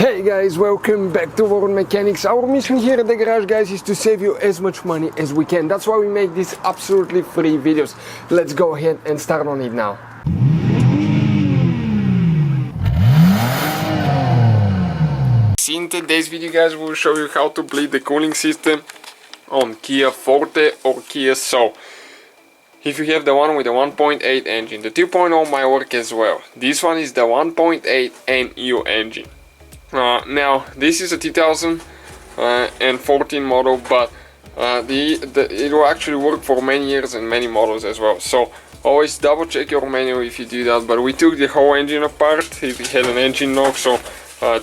Hey guys, welcome back to World Mechanics. Our mission here at the garage, guys, is to save you as much money as we can. That's why we make these absolutely free videos. Let's go ahead and start on it now. In today's video, guys, we'll show you how to bleed the cooling system on Kia Forte or Kia Soul. If you have the one with the 1.8 engine, the 2.0 might work as well. This one is the 1.8 NU engine. Now this is a 2014 model, but it will actually work for many years and many models as well. So always double check your manual if you do that. But we took the whole engine apart if we had an engine knock, so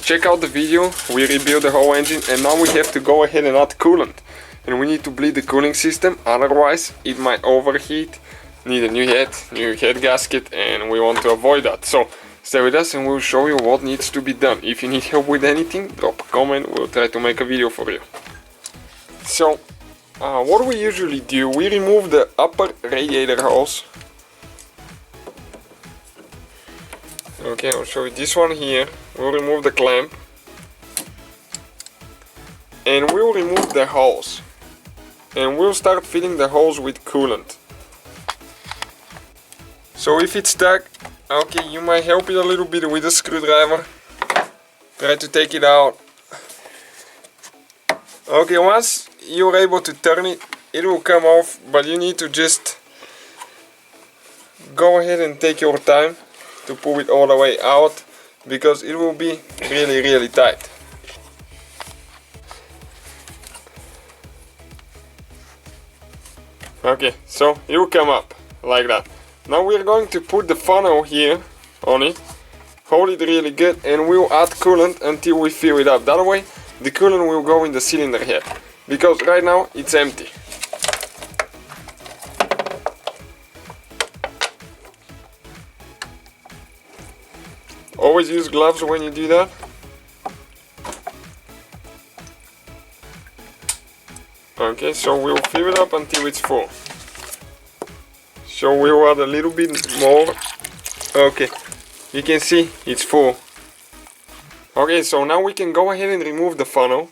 check out the video. We rebuilt the whole engine, and now we have to go ahead and add coolant, and we need to bleed the cooling system, otherwise it might overheat, need a new head gasket, and we want to avoid that. So stay with us and we'll show you what needs to be done. If you need help with anything, drop a comment, we'll try to make a video for you. So what we usually do, we remove the upper radiator hose. Okay, I'll show you this one here. We'll remove the clamp and we'll remove the hose, and we'll start filling the hose with coolant. So if it's stuck, okay, you might help it a little bit with a screwdriver. Try to take it out. Okay, once you're able to turn it, it will come off, but you need to just go ahead and take your time to pull it all the way out, because it will be really tight. Okay, so it will come up like that. Now we're going to put the funnel here on it, hold it really good, and we'll add coolant until we fill it up. That way the coolant will go in the cylinder head, because right now it's empty. Always use gloves when you do that. Okay, so we'll fill it up until it's full. So we'll add a little bit more. Okay, you can see it's full. Okay, so now we can go ahead and remove the funnel.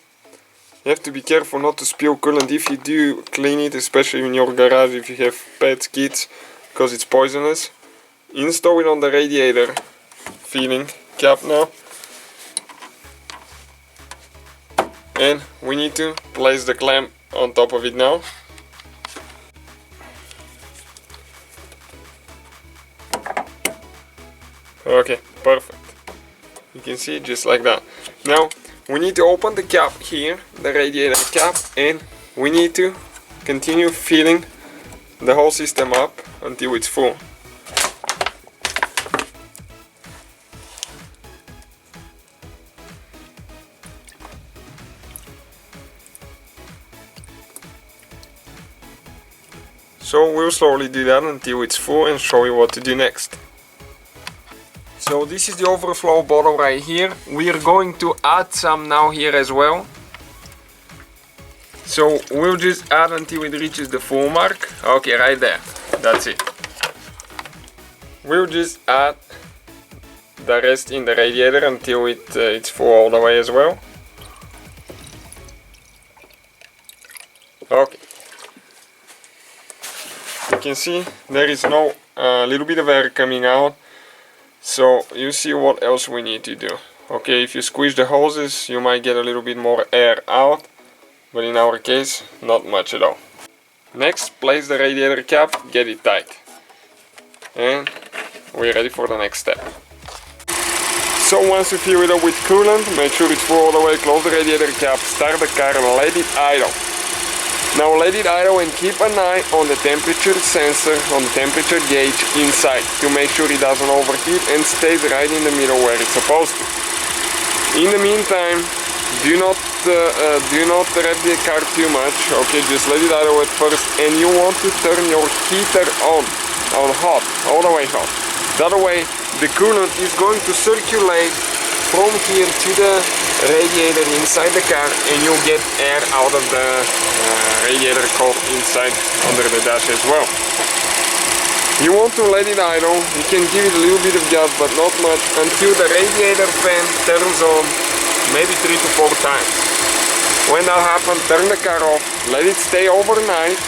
You have to be careful not to spill coolant if you do clean it, especially in your garage if you have pets, kids, because it's poisonous. Install it on the radiator filling cap now. And we need to place the clamp on top of it now. Okay, perfect. You can see it just like that. Now we need to open the cap here, the radiator cap, and we need to continue filling the whole system up until it's full. So we'll slowly do that until it's full and show you what to do next. So this is the overflow bottle right here. We are going to add some now here as well. So we'll just add until it reaches the full mark. Okay, right there. That's it. We'll just add the rest in the radiator until it's full all the way as well. Okay. You can see there is no little bit of air coming out. So you see what else we need to do. Okay, if you squeeze the hoses, you might get a little bit more air out, but in our case, not much at all. Next, place the radiator cap, get it tight. And we're ready for the next step. So once you fill it up with coolant, make sure it's full all the way, close the radiator cap, start the car and let it idle. Now let it idle and keep an eye on the temperature sensor, on the temperature gauge inside, to make sure it doesn't overheat and stays right in the middle where it's supposed to. In the meantime, do not rev the car too much. Okay, just let it idle at first, and you want to turn your heater on hot, all the way hot. That way the coolant is going to circulate from here to the radiator inside the car, and you'll get air out of the radiator core inside under the dash as well. You want to let it idle. You can give it a little bit of gas, but not much, until the radiator fan turns on maybe 3 to 4 times. When that happens, turn the car off, let it stay overnight.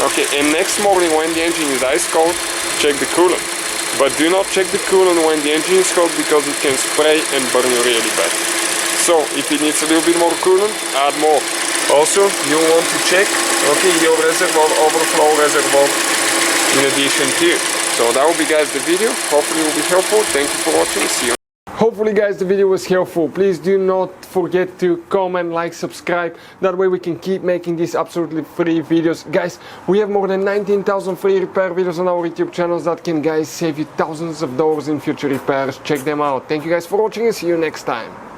Okay, and next morning when the engine is ice cold, check the coolant. But do not check the coolant when the engine is cold because it can spray and burn you really bad. So if it needs a little bit more coolant, add more. Also, you want to check, okay, your reservoir, overflow reservoir in addition too. So that will be, guys, the video. Hopefully it will be helpful. Thank you for watching. See you. Hopefully, guys, the video was helpful. Please do not forget to comment, like, subscribe. That way we can keep making these absolutely free videos. Guys, we have more than 19,000 free repair videos on our YouTube channels that can, guys, save you thousands of dollars in future repairs. Check them out. Thank you guys for watching and see you next time.